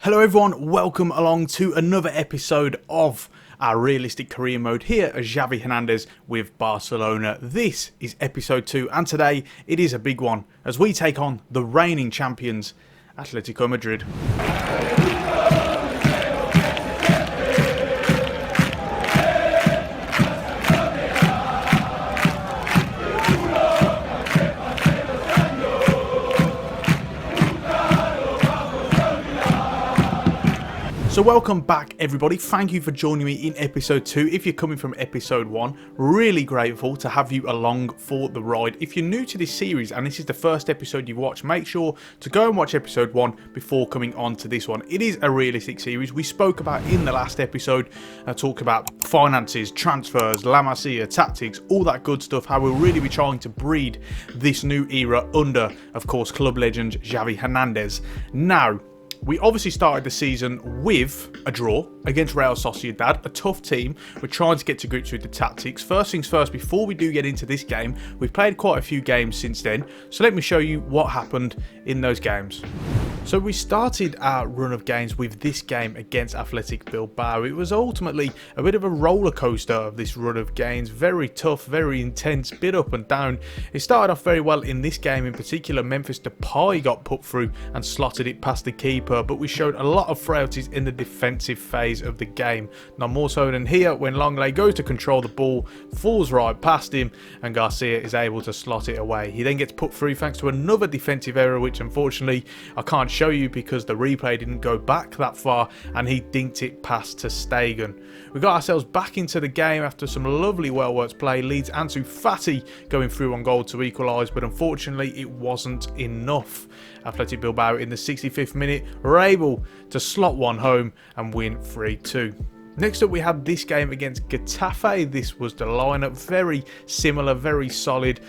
Hello everyone, welcome along to another episode of our realistic career mode here at Xavi Hernandez with Barcelona. This is episode 2 and today it is a big one as we take on the reigning champions, Atletico Madrid. So welcome back everybody, thank you for joining me in episode 2. If you're coming from episode 1, really grateful to have you along for the ride. If you're new to this series and this is the first episode you've watched, make sure to go and watch episode 1 before coming on to this one. It is a realistic series. We spoke about in the last episode, talk about finances, transfers, La Masia, tactics, all that good stuff, how we'll really be trying to breed this new era under, of course, club legend Xavi Hernandez. Now, we obviously started the season with a draw against Real Sociedad, a tough team. We're trying to get to grips with the tactics. First things first, before we do get into this game, we've played quite a few games since then. So let me show you what happened in those games. So we started our run of games with this game against Athletic Bilbao. It was ultimately a bit of a roller coaster of this run of games. Very tough, very intense, bit up and down. It started off very well in this game in particular. Memphis Depay got put through and slotted it past the keeper, but we showed a lot of frailties in the defensive phase of the game. Not more so than here when Longley goes to control the ball, falls right past him, and Garcia is able to slot it away. He then gets put through thanks to another defensive error, which unfortunately I can't show you because the replay didn't go back that far, and he dinked it past to Stegen. We got ourselves back into the game after some lovely well-worked play. Leads Ansu Fati going through on goal to equalise, but unfortunately it wasn't enough. Athletic Bilbao in the 65th minute were able to slot one home and win 3-2. Next up we had this game against Getafe. This was the lineup, very similar, very solid,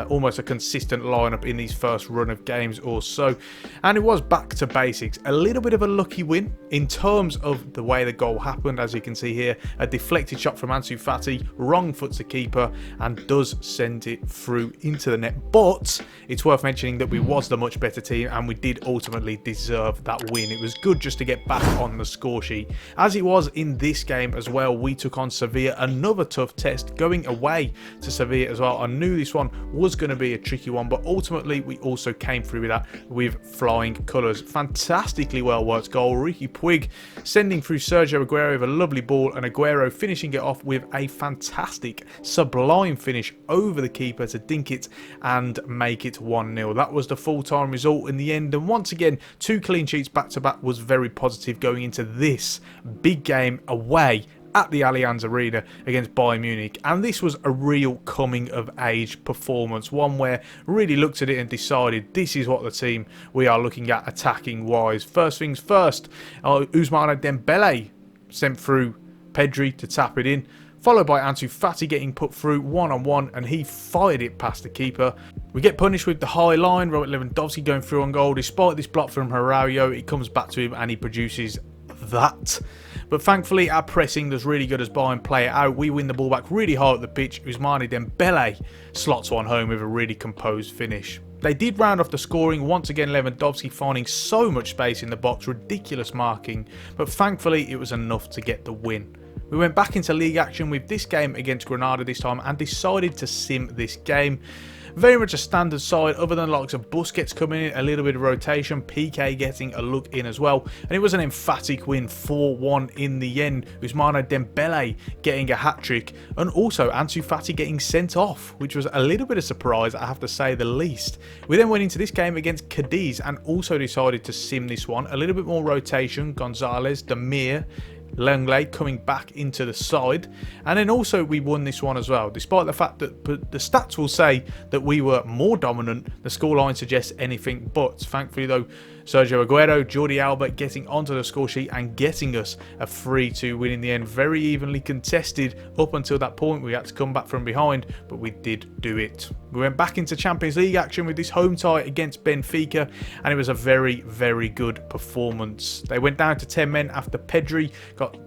almost a consistent lineup in these first run of games or so. And it was back to basics. A little bit of a lucky win in terms of the way the goal happened. As you can see here, a deflected shot from Ansu Fati, wrong foots the keeper and does send it through into the net. But it's worth mentioning that we was the much better team and we did ultimately deserve that win. It was good just to get back on the score sheet. As it was in this game as well, we took on Sevilla, another tough test, going away to Sevilla as well. I knew this one was going to be a tricky one, but ultimately we also came through with that with flying colours. Fantastically well worked goal. Ricky Puig sending through Sergio Aguero with a lovely ball, and Aguero finishing it off with a fantastic, sublime finish over the keeper to dink it and make it 1-0. That was the full-time result in the end, and once again 2 clean sheets back to back was very positive going into this big game away at the Allianz Arena against Bayern Munich. And this was a real coming of age performance, one where really looked at it and decided this is what the team we are looking at attacking wise. First things first, Ousmane Dembele sent through Pedri to tap it in, followed by Ansu Fati getting put through one-on-one, and he fired it past the keeper. We get punished with the high line. Robert Lewandowski going through on goal. Despite this block from Harario, it comes back to him and he produces that. But thankfully our pressing does really good as Bayern play it out. We win the ball back really hard up the pitch. Ousmane Dembele slots one home with a really composed finish. They did round off the scoring. Once again, Lewandowski finding so much space in the box, ridiculous marking, but thankfully it was enough to get the win. We went back into league action with this game against Granada this time and decided to sim this game. Very much a standard side, other than the likes of Busquets coming in, a little bit of rotation, PK getting a look in as well. And it was an emphatic win, 4-1 in the end. Ousmane Dembele getting a hat-trick, and also Ansu Fati getting sent off, which was a little bit of surprise, I have to say the least. We then went into this game against Cadiz and also decided to sim this one. A little bit more rotation, Gonzalez, Demir, Langley coming back into the side, and then also we won this one as well, despite the fact that the stats will say that we were more dominant. The scoreline suggests anything but. Thankfully though, Sergio Aguero, Jordi Alba getting onto the score sheet and getting us a 3-2 win in the end. Very evenly contested up until that point. We had to come back from behind, but we did do it. We went back into Champions League action with this home tie against Benfica, and it was a very, very good performance. They went down to 10 men after Pedri got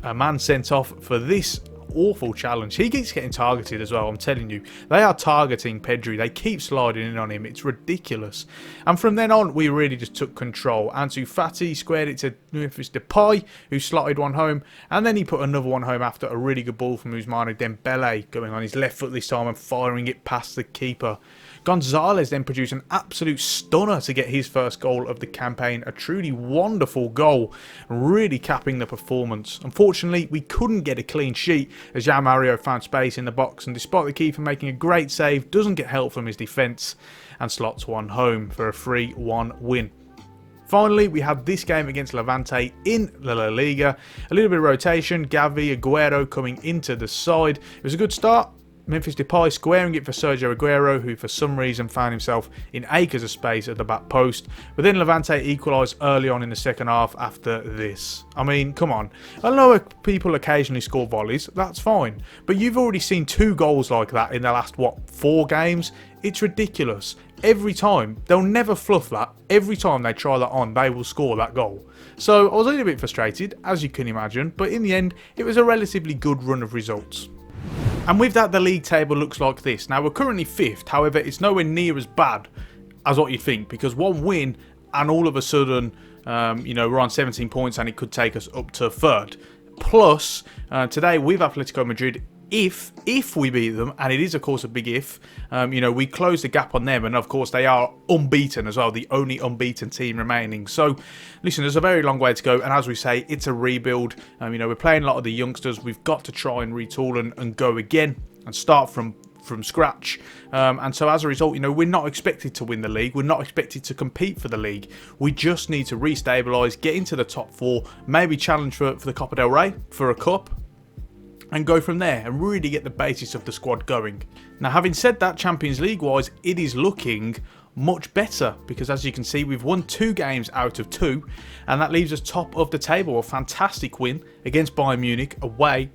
a man sent off for this awful challenge. He keeps getting targeted as well, I'm telling you. They are targeting Pedri. They keep sliding in on him. It's ridiculous. And from then on, we really just took control. Ansu Fati squared it to Memphis Depay, who slotted one home. And then he put another one home after a really good ball from Ousmane Dembele, going on his left foot this time and firing it past the keeper. Gonzalez then produced an absolute stunner to get his first goal of the campaign. A truly wonderful goal, really capping the performance. Unfortunately, we couldn't get a clean sheet as João Mario found space in the box, and despite the keeper making a great save, doesn't get help from his defence and slots one home for a 3-1 win. Finally, we had this game against Levante in La Liga. A little bit of rotation, Xavi, Aguero coming into the side. It was a good start. Memphis Depay squaring it for Sergio Aguero, who for some reason found himself in acres of space at the back post. But then Levante equalised early on in the second half after this. I mean, come on. I know people occasionally score volleys, that's fine. But you've already seen 2 goals like that in the last, 4 games? It's ridiculous. Every time, they'll never fluff that. Every time they try that on, they will score that goal. So I was a little bit frustrated, as you can imagine. But in the end, it was a relatively good run of results. And with that, the league table looks like this. Now, we're currently 5th. However, it's nowhere near as bad as what you think. Because one win and all of a sudden, we're on 17 points and it could take us up to 3rd. Plus, today with Atletico Madrid, if we beat them, and it is of course a big if, we close the gap on them, and of course they are unbeaten as well, the only unbeaten team remaining. So listen, there's a very long way to go, and as we say, it's a rebuild. We're playing a lot of the youngsters. We've got to try and retool and go again and start from scratch, and so as a result, we're not expected to win the league. We're not expected to compete for the league. We just need to restabilise, get into the top 4, maybe challenge for the Copa del Rey for a cup, and go from there and really get the basis of the squad going. Now, having said that, Champions League wise, it is looking much better, because as you can see, we've won 2 games out of 2, and that leaves us top of the table. A fantastic win against Bayern Munich away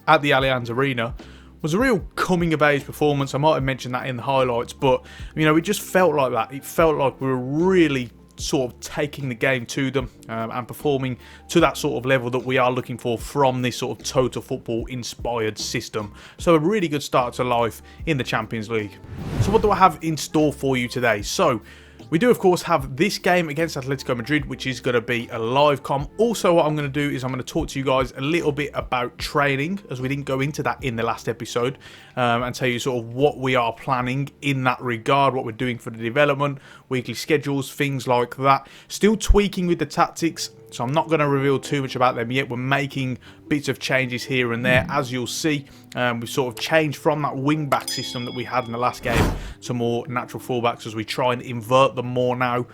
at the Allianz Arena was a real coming of age performance. I might have mentioned that in the highlights, but it just felt like that. It felt like we were really sort of taking the game to them and performing to that sort of level that we are looking for from this sort of total football inspired system. So a really good start to life in the Champions League. So what do I have in store for you today? So we do, of course, have this game against Atletico Madrid, which is going to be a live com. Also, what I'm going to do is I'm going to talk to you guys a little bit about training, as we didn't go into that in the last episode, and tell you sort of what we are planning in that regard, what we're doing for the development, weekly schedules, things like that. Still tweaking with the tactics, so I'm not going to reveal too much about them yet. We're making bits of changes here and there, as you'll see. We've sort of changed from that wing-back system that we had in the last game to more natural fullbacks as we try and invert them more now.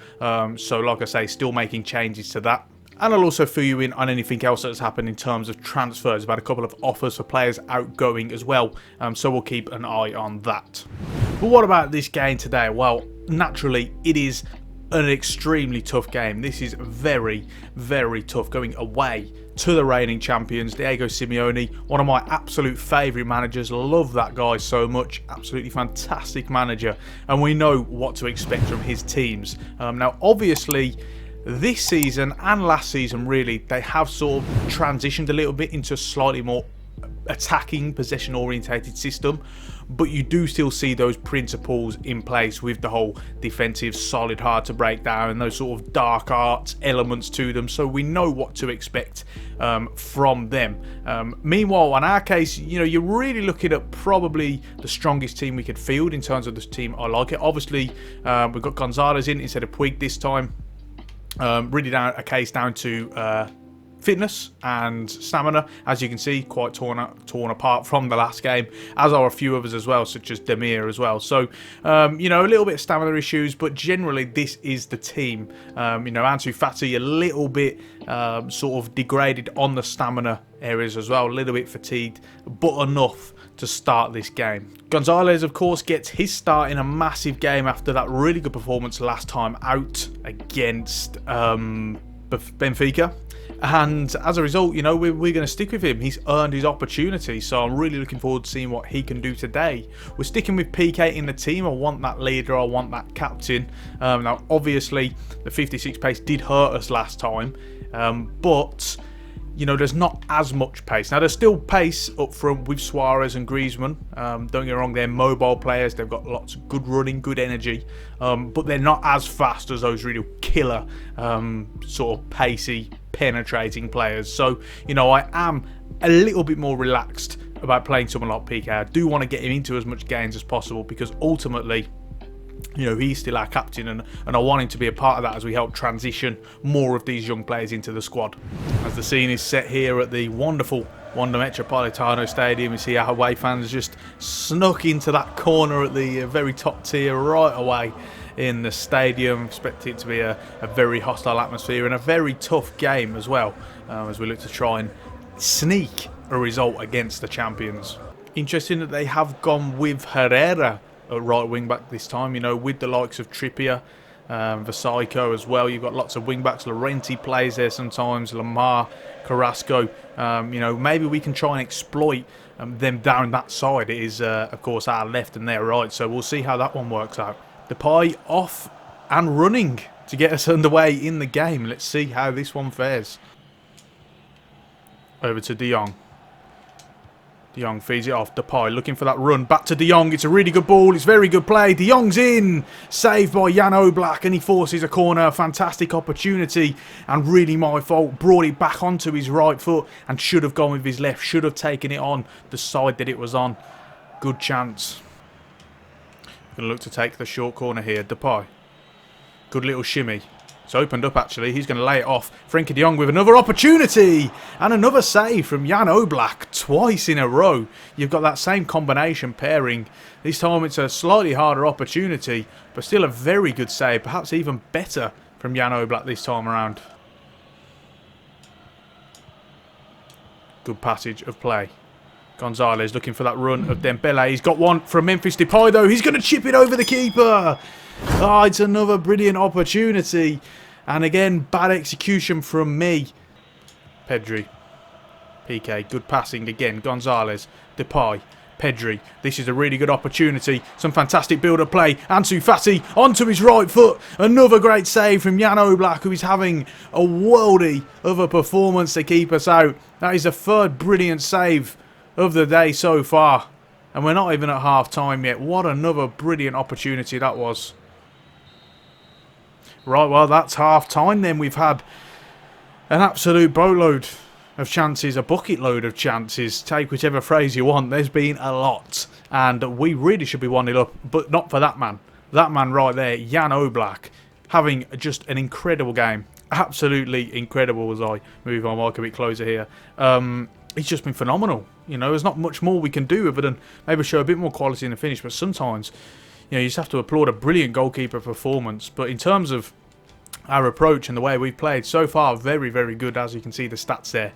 So like I say, still making changes to that. And I'll also fill you in on anything else that's happened in terms of transfers. I've had a couple of offers for players outgoing as well, so we'll keep an eye on that. But what about this game today? Well, naturally, it is an extremely tough game. This is very, very tough, going away to the reigning champions, Diego Simeone, one of my absolute favourite managers. Love that guy so much. Absolutely fantastic manager, and we know what to expect from his teams. Now, obviously, this season and last season, really, they have sort of transitioned a little bit into a slightly more attacking, possession orientated system, but you do still see those principles in place with the whole defensive, solid, hard to break down, and those sort of dark arts elements to them, so we know what to expect from them. Meanwhile, in our case, you're really looking at probably the strongest team we could field in terms of this team. I like it. Obviously, we've got Gonzalez in instead of Puig this time. Really down to fitness and stamina, as you can see, quite torn apart from the last game, as are a few others as well, such as Demir as well. So a little bit of stamina issues, but generally this is the team. Ansu Fati a little bit sort of degraded on the stamina areas as well, a little bit fatigued, but enough to start this game. Gonzalez, of course, gets his start in a massive game after that really good performance last time out against Benfica. And as a result, we're going to stick with him. He's earned his opportunity, so I'm really looking forward to seeing what he can do today. We're sticking with PK in the team. I want that leader. I want that captain. Now, obviously, the 56 pace did hurt us last time, but you know, there's not as much pace. Now, there's still pace up front with Suarez and Griezmann. Don't get me wrong, they're mobile players. They've got lots of good running, good energy. But they're not as fast as those really killer, sort of pacey, penetrating players. So, you know, I am a little bit more relaxed about playing someone like PK. I do want to get him into as much games as possible because ultimately, you know, he's still our captain, and I want him to be a part of that as we help transition more of these young players into the squad. As the scene is set here at the wonderful Wanda Metropolitano Stadium, you see our away fans just snuck into that corner at the very top tier right away in the stadium. Expect it to be a very hostile atmosphere and a very tough game as well, as we look to try and sneak a result against the champions. Interesting that they have gone with Herrera at right wing back this time, you know, with the likes of Trippier, Vasaico as well. You've got lots of wing backs. Llorente plays there sometimes, Lamar, Carrasco. You know, maybe we can try and exploit them down that side. It is, of course, our left and their right, so we'll see how that one works out. Depay off and running to get us underway in the game. Let's see how this one fares. Over to De Jong. De Jong feeds it off. Depay looking for that run. Back to De Jong. It's a really good ball. It's very good play. De Jong's in. Saved by Jan Oblak, and he forces a corner. Fantastic opportunity, and really my fault. Brought it back onto his right foot and should have gone with his left. Should have taken it on the side that it was on. Good chance. Going to look to take the short corner here. Depay. Good little shimmy. It's opened up, actually. He's going to lay it off. Frenkie de Jong with another opportunity. And another save from Jan Oblak. Twice in a row. You've got that same combination pairing. This time it's a slightly harder opportunity, but still a very good save. Perhaps even better from Jan Oblak this time around. Good passage of play. Gonzalez looking for that run of Dembele. He's got one from Memphis Depay, though. He's going to chip it over the keeper. Oh, it's another brilliant opportunity. And again, bad execution from me. Pedri. PK, good passing again. Gonzalez, Depay, Pedri. This is a really good opportunity. Some fantastic build-up play. Ansu Fati onto his right foot. Another great save from Jan Oblak, who is having a worldie of a performance to keep us out. That is the third brilliant save of the day so far. And we're not even at half-time yet. What another brilliant opportunity that was. Right, well, that's half-time then. We've had an absolute boatload of chances, a bucket load of chances. Take whichever phrase you want. There's been a lot. And we really should be 1-0 up, but not for that man. That man right there, Jan Oblak, having just an incredible game. Absolutely incredible as I move my mic a bit closer here. He's just been phenomenal. You know, there's not much more we can do other than maybe show a bit more quality in the finish. But sometimes, you know, you just have to applaud a brilliant goalkeeper performance. But in terms of our approach and the way we've played so far, very, very good. As you can see the stats there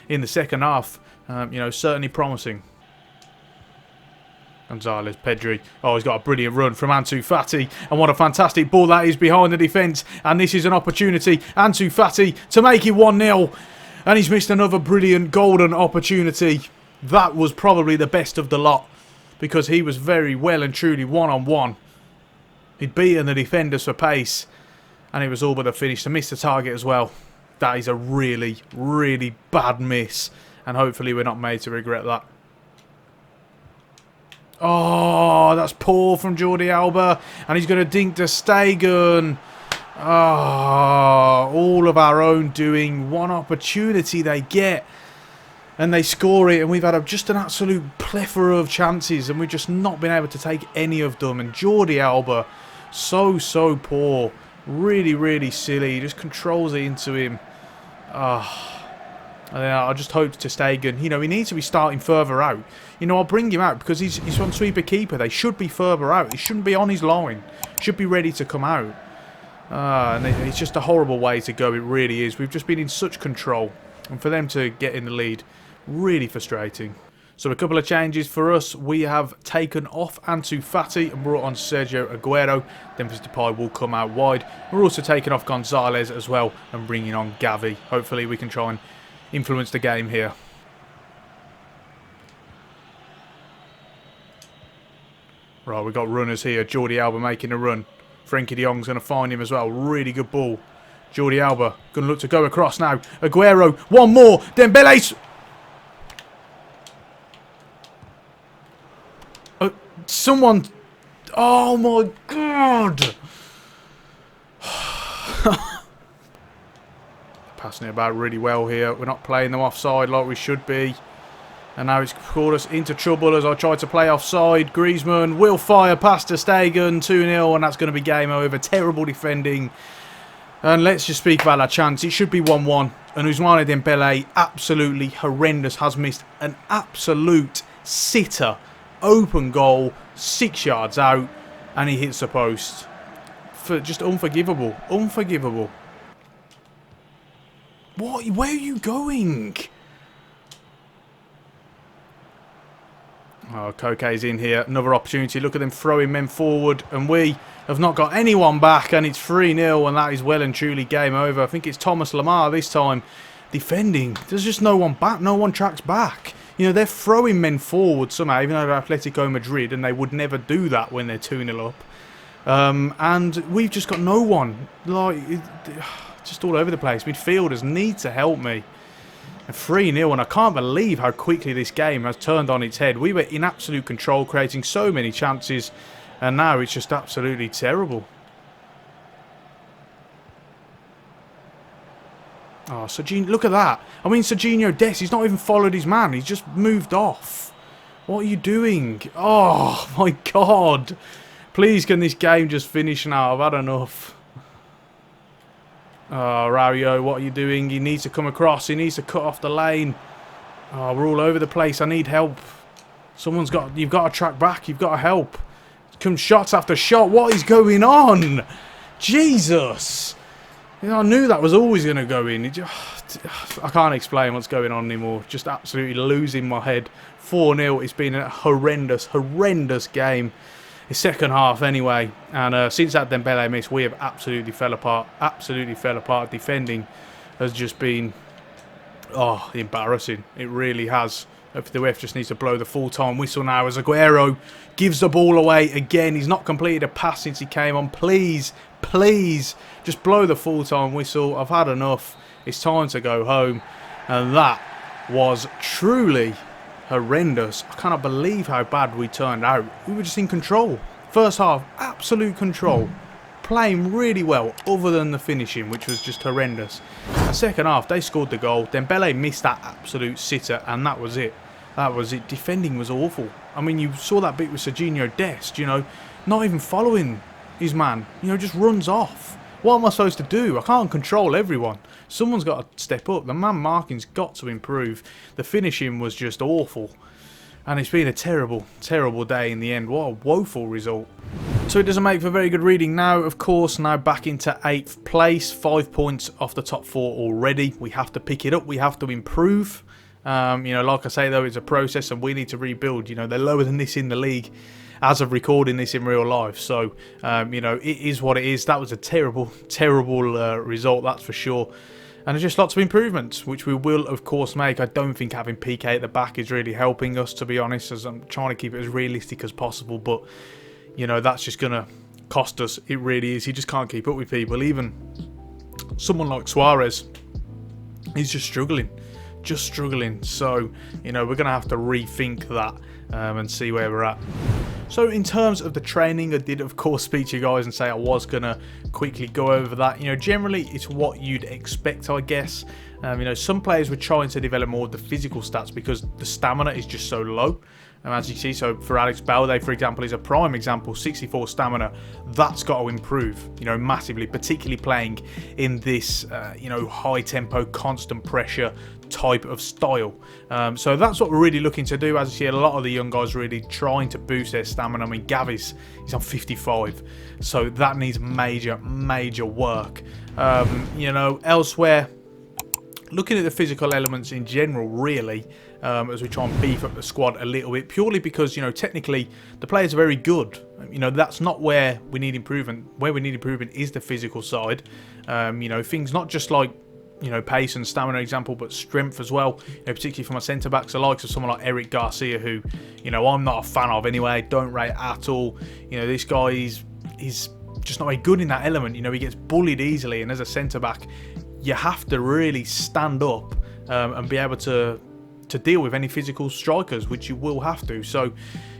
in the second half, you know, certainly promising. Gonzalez, Pedri. Oh, he's got a brilliant run from Ansu Fati. And what a fantastic ball that is behind the defence. And this is an opportunity. Ansu Fati to make it 1-0. And he's missed another brilliant golden opportunity. That was probably the best of the lot, because he was very well and truly one-on-one. He'd beaten the defenders for pace, and it was all but a finish. To miss the target as well. That is a really, really bad miss. And hopefully we're not made to regret that. Oh, that's poor from Jordi Alba. And he's going to dink to Stegen. Oh, all of our own doing. One opportunity they get, and they score it. And we've had just an absolute plethora of chances, and we've just not been able to take any of them. And Jordi Alba, so poor. Really, really silly. He just controls it into him. I just hope to Stegen. You know, he needs to be starting further out. You know, I'll bring him out because he's on sweeper keeper. They should be further out. He shouldn't be on his line. Should be ready to come out. And it's just a horrible way to go. It really is. We've just been in such control. And for them to get in the lead, really frustrating. So a couple of changes for us. We have taken off Ansu Fati and brought on Sergio Aguero. Memphis Depay will come out wide. We're also taking off Gonzalez as well and bringing on Xavi. Hopefully we can try and influence the game here. Right, we've got runners here. Jordi Alba making a run. Frenkie de Jong's going to find him as well. Really good ball. Jordi Alba going to look to go across now. Aguero, one more. Dembele's. Someone. Oh my God. Passing it about really well here. We're not playing them offside like we should be. And now it's caught us into trouble as I tried to play offside. Griezmann will fire past Ter Stegen. 2-0, and that's going to be game over. Terrible defending. And let's just speak about that chance. It should be 1-1. And Ousmane Dembele, absolutely horrendous, has missed an absolute sitter. Open goal, 6 yards out, and he hits the post. Just unforgivable. Unforgivable. What? Where are you going? Oh, Koke's in here. Another opportunity. Look at them throwing men forward. And we have not got anyone back. And it's 3-0. And that is well and truly game over. I think it's Thomas Lemar this time defending. There's just no one back. No one tracks back. You know, they're throwing men forward somehow. Even though they're Atletico Madrid. And they would never do that when they're 2-0 up. And we've just got no one. Like, just all over the place. Midfielders need to help me. 3-0, and I can't believe how quickly this game has turned on its head. We were in absolute control, creating so many chances, and now it's just absolutely terrible. Oh, Serginho, look at that. I mean, Serginho Dest, he's not even followed his man. He's just moved off. What are you doing? Oh, my God. Please, can this game just finish now? I've had enough. Oh, Rario, what are you doing? He needs to come across. He needs to cut off the lane. Oh, we're all over the place. I need help. You've got to track back. You've got to help. Come shots after shot. What is going on? Jesus. You know, I knew that was always going to go in. I can't explain what's going on anymore. Just absolutely losing my head. 4-0. It's been a horrendous, horrendous game. The second half anyway, and since that Dembele miss, we have absolutely fell apart. Absolutely fell apart. Defending has just been, embarrassing. It really has. The ref just needs to blow the full-time whistle now as Aguero gives the ball away again. He's not completed a pass since he came on. Please, please, just blow the full-time whistle. I've had enough. It's time to go home. And that was truly horrendous. I cannot believe how bad we turned out. We were just in control. First half, absolute control. Playing really well, other than the finishing, which was just horrendous. The second half, they scored the goal. Dembele missed that absolute sitter, and that was it. That was it. Defending was awful. I mean, you saw that bit with Serginho Dest, you know, not even following his man. You know, just runs off. What am I supposed to do? I can't control everyone. Someone's got to step up. The man marking's got to improve. The finishing was just awful. And it's been a terrible, terrible day in the end. What a woeful result. So it doesn't make for very good reading now, of course. Now back into 8th place. 5 points off the top 4 already. We have to pick it up. We have to improve. You know, like I say, though, it's a process and we need to rebuild. You know, they're lower than this in the league as of recording this in real life. So, you know, it is what it is. That was a terrible, terrible result, that's for sure. And there's just lots of improvements, which we will, of course, make. I don't think having PK at the back is really helping us, to be honest, as I'm trying to keep it as realistic as possible. But, you know, that's just going to cost us. It really is. He just can't keep up with people. Even someone like Suarez, he's just struggling. Just struggling. So, you know, we're going to have to rethink that and see where we're at. So in terms of the training, I did of course speak to you guys and say I was going to quickly go over that. You know, generally it's what you'd expect, I guess. You know, some players were trying to develop more of the physical stats because the stamina is just so low. And as you see, so for Alex Balde, for example, is a prime example, 64 stamina. That's got to improve, you know, massively, particularly playing in this, you know, high tempo, constant pressure type of style. So that's what we're really looking to do. As you see, a lot of the young guys really trying to boost their stamina. I mean, Gavi's, he's on 55. So that needs major, major work. You know, elsewhere, looking at the physical elements in general, really, as we try and beef up the squad a little bit, purely because, you know, technically the players are very good. You know, that's not where we need improvement. Where we need improvement is the physical side. You know, things not just like, you know, pace and stamina example, but strength as well. You know, particularly for my centre backs, the likes of someone like Eric Garcia, who, you know, I'm not a fan of anyway. Don't rate at all. You know, this guy is just not very good in that element. You know, he gets bullied easily, and as a centre-back, you have to really stand up and be able to deal with any physical strikers, which you will have to. So,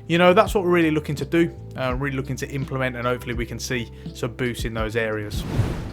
you know, that's what we're really looking to do, really looking to implement, and hopefully we can see some boosts in those areas.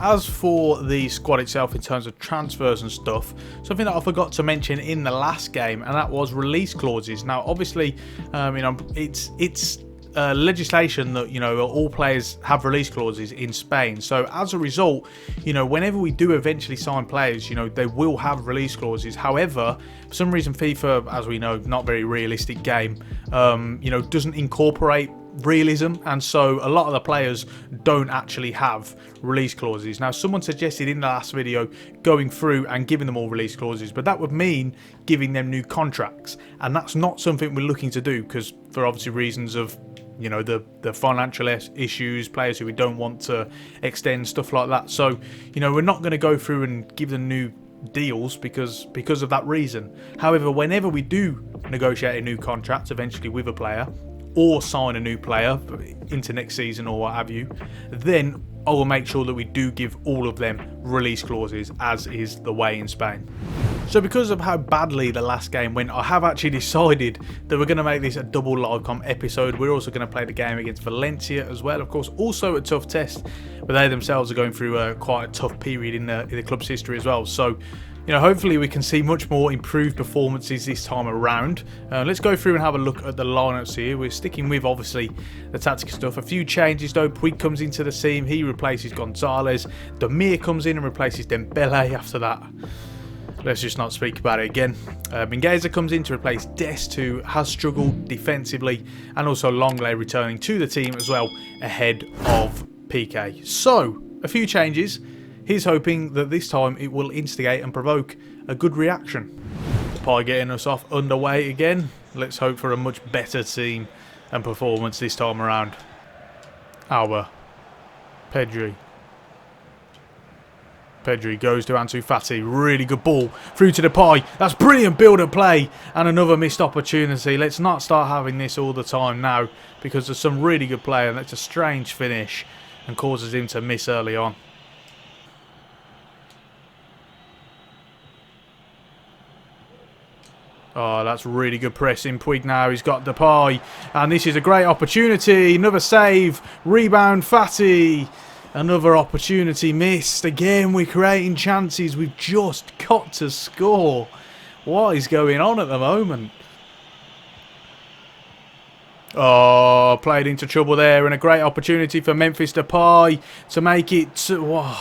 As for the squad itself in terms of transfers and stuff, something that I forgot to mention in the last game, and that was release clauses. Now, obviously, you know, it's legislation that, you know, all players have release clauses in Spain. So as a result, you know, whenever we do eventually sign players, you know, they will have release clauses. However, for some reason FIFA, as we know, not very realistic game, you know, doesn't incorporate realism, and so a lot of the players don't actually have release clauses. Now, someone suggested in the last video going through and giving them all release clauses, but that would mean giving them new contracts, and that's not something we're looking to do, because for obviously reasons of, you know, the financial issues, players who we don't want to extend, stuff like that. So, you know, we're not going to go through and give them new deals because of that reason. However, whenever we do negotiate a new contract eventually with a player, or sign a new player into next season or what have you, then I will make sure that we do give all of them release clauses, as is the way in Spain. So because of how badly the last game went, I have actually decided that we're going to make this a double live comp episode. We're also going to play the game against Valencia as well. Of course, also a tough test, but they themselves are going through quite a tough period in the club's history as well. So, you know, hopefully we can see much more improved performances this time around. Let's go through and have a look at the lineups here. We're sticking with, obviously, the tactical stuff. A few changes, though. Puig comes into the scene. He replaces Gonzalez. Demir comes in and replaces Dembele after that. Let's just not speak about it again. Mingueza comes in to replace Dest, who has struggled defensively, and also Longley returning to the team as well ahead of PK. So, a few changes. He's hoping that this time it will instigate and provoke a good reaction. Depay getting us off underway again. Let's hope for a much better team and performance this time around. Alba. Pedri goes to Ansu Fati. Really good ball through to Depay. That's brilliant build-up play and another missed opportunity. Let's not start having this all the time now, because there's some really good play, and that's a strange finish and causes him to miss early on. Oh, that's really good pressing. Puig now, he's got Depay, and this is a great opportunity. Another save, rebound Fati. Another opportunity missed. Again, we're creating chances. We've just got to score. What is going on at the moment? Oh, played into trouble there, and a great opportunity for Memphis Depay to make it. Whoa.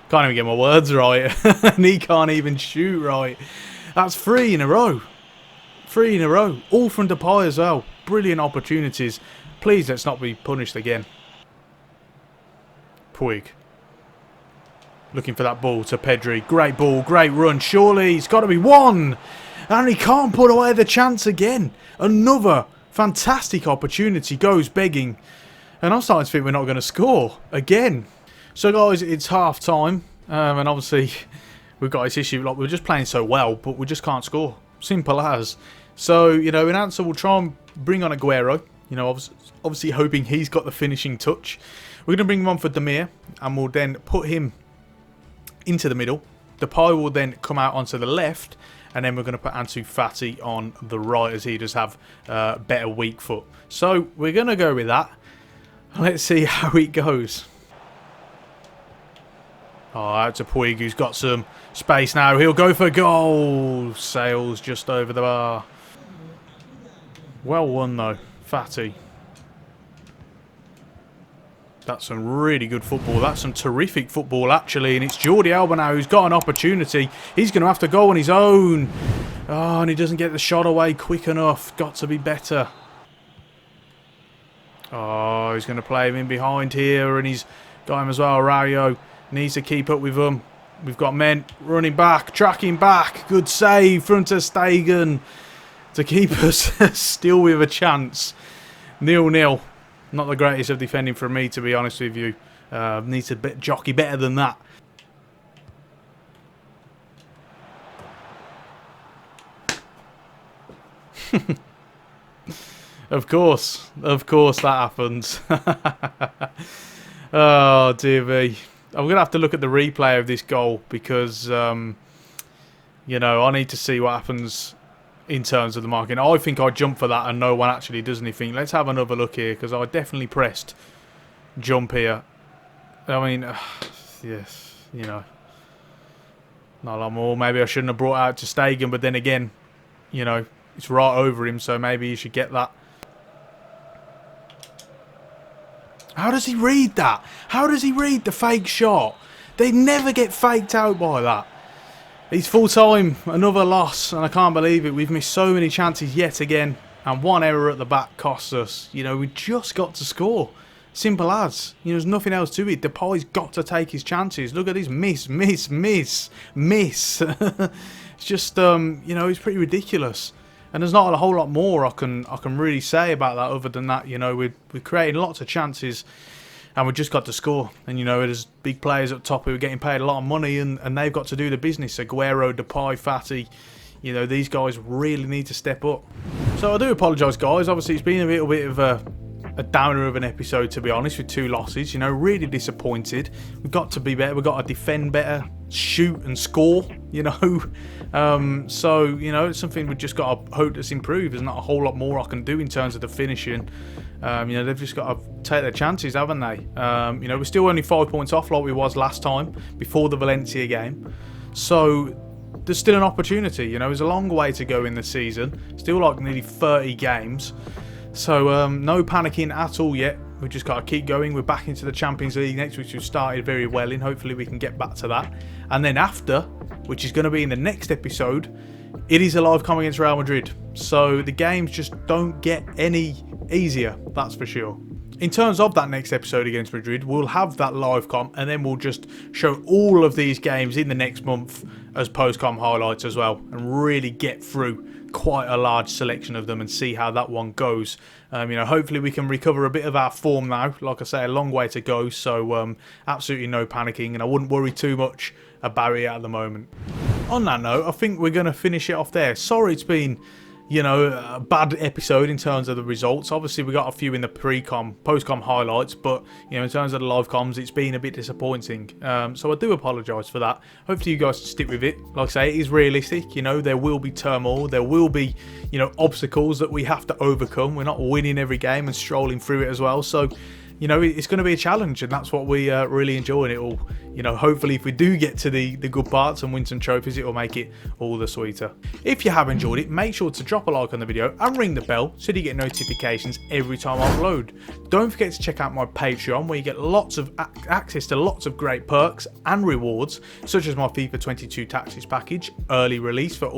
Can't even get my words right. And he can't even shoot right. That's 3 in a row. 3 in a row. All from Depay as well. Brilliant opportunities. Please let's not be punished again. Puig. Looking for that ball to Pedri. Great ball. Great run. Surely it's got to be 1. And he can't put away the chance again. Another fantastic opportunity goes begging. And I'm starting to think we're not going to score again. So guys, it's half time. And obviously we've got this issue, like we're just playing so well, but we just can't score. Simple as. So, you know, in answer, we'll try and bring on Aguero. You know, obviously hoping he's got the finishing touch. We're going to bring him on for Demir, and we'll then put him into the middle. Depay will then come out onto the left, and then we're going to put Ansu Fati on the right, as he does have better weak foot. So we're going to go with that. Let's see how it goes. Oh, out to Puig, who's got some space now. He'll go for goal. Sails just over the bar. Well won, though. Fati. That's some really good football. That's some terrific football, actually. And it's Jordi Alba now who's got an opportunity. He's going to have to go on his own. Oh, and he doesn't get the shot away quick enough. Got to be better. Oh, he's going to play him in behind here. And he's got him as well. Rayo needs to keep up with them. We've got men running back, tracking back. Good save from Ter Stegen to keep us still with a chance. 0-0. Not the greatest of defending for me, to be honest with you. Needs to jockey better than that. Of course that happens. Oh dear me. I'm going to have to look at the replay of this goal because, you know, I need to see what happens in terms of the marking. I think I jumped for that and no one actually does anything. Let's have another look here because I definitely pressed jump here. I mean, yes, you know, not a lot more. Maybe I shouldn't have brought out to Stegen, but then again, you know, it's right over him, so maybe you should get that. How does he read that? How does he read the fake shot? They never get faked out by that. It's full time, another loss, and I can't believe it. We've missed so many chances yet again, and one error at the back costs us. You know, we just got to score. Simple as. You know, there's nothing else to it. Depay's got to take his chances. Look at this miss. It's just, you know, it's pretty ridiculous. And there's not a whole lot more I can really say about that other than that, you know, we're creating lots of chances and we just got to score. And, you know, there's big players up top who are getting paid a lot of money and they've got to do the business. Aguero, Depay, Fati, you know, these guys really need to step up. So I do apologise, guys. Obviously, it's been a little bit of a downer of an episode, to be honest, with 2 losses. You know, really disappointed. We've got to be better. We've got to defend better, shoot and score, you know. So, you know, it's something we've just got to hope that's improved. There's not a whole lot more I can do in terms of the finishing. You know, they've just got to take their chances, haven't they? You know, we're still only 5 points off like we was last time before the Valencia game. So there's still an opportunity. You know, there's a long way to go in the season. Still like nearly 30 games. So no panicking at all yet. We've just got to keep going. We're back into the Champions League next, which we've started very well in. Hopefully we can get back to that. And then after, which is going to be in the next episode, it is a live com against Real Madrid. So the games just don't get any easier, that's for sure. In terms of that next episode against Madrid, we'll have that live com and then we'll just show all of these games in the next month as post-com highlights as well and really get through quite a large selection of them and see how that one goes. You know, hopefully we can recover a bit of our form now. Like I say, a long way to go, so absolutely no panicking, and I wouldn't worry too much about it at the moment. On that note, I think we're going to finish it off there. Sorry it's been, you know, a bad episode in terms of the results. Obviously, we got a few in the pre-com, post-com highlights, but, you know, in terms of the live comms, it's been a bit disappointing. So I do apologise for that. Hopefully you guys stick with it. Like I say, it is realistic. You know, there will be turmoil. There will be, you know, obstacles that we have to overcome. We're not winning every game and strolling through it as well. So, you know, it's going to be a challenge, and that's what we really enjoy. And it will, you know, hopefully if we do get to the good parts and win some trophies, it will make it all the sweeter. If you have enjoyed it, make sure to drop a like on the video and ring the bell so that you get notifications every time I upload. Don't forget to check out my Patreon, where you get lots of access to lots of great perks and rewards, such as my FIFA 22 Tactics package, early release for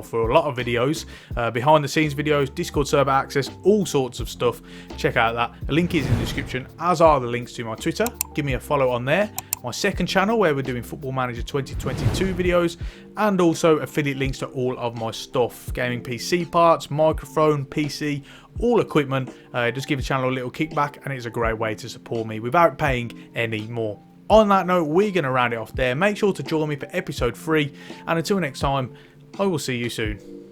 for a lot of videos, behind the scenes videos, Discord server access, all sorts of stuff. Check out that. The link is in the description, as are the links to my Twitter. Give me a follow on there. My second channel, where we're doing Football Manager 2022 videos, and also affiliate links to all of my stuff, gaming PC parts, microphone, PC, all equipment. Just give the channel a little kickback, and it's a great way to support me without paying any more. On that note, we're going to round it off there. Make sure to join me for episode 3, and until next time, I will see you soon.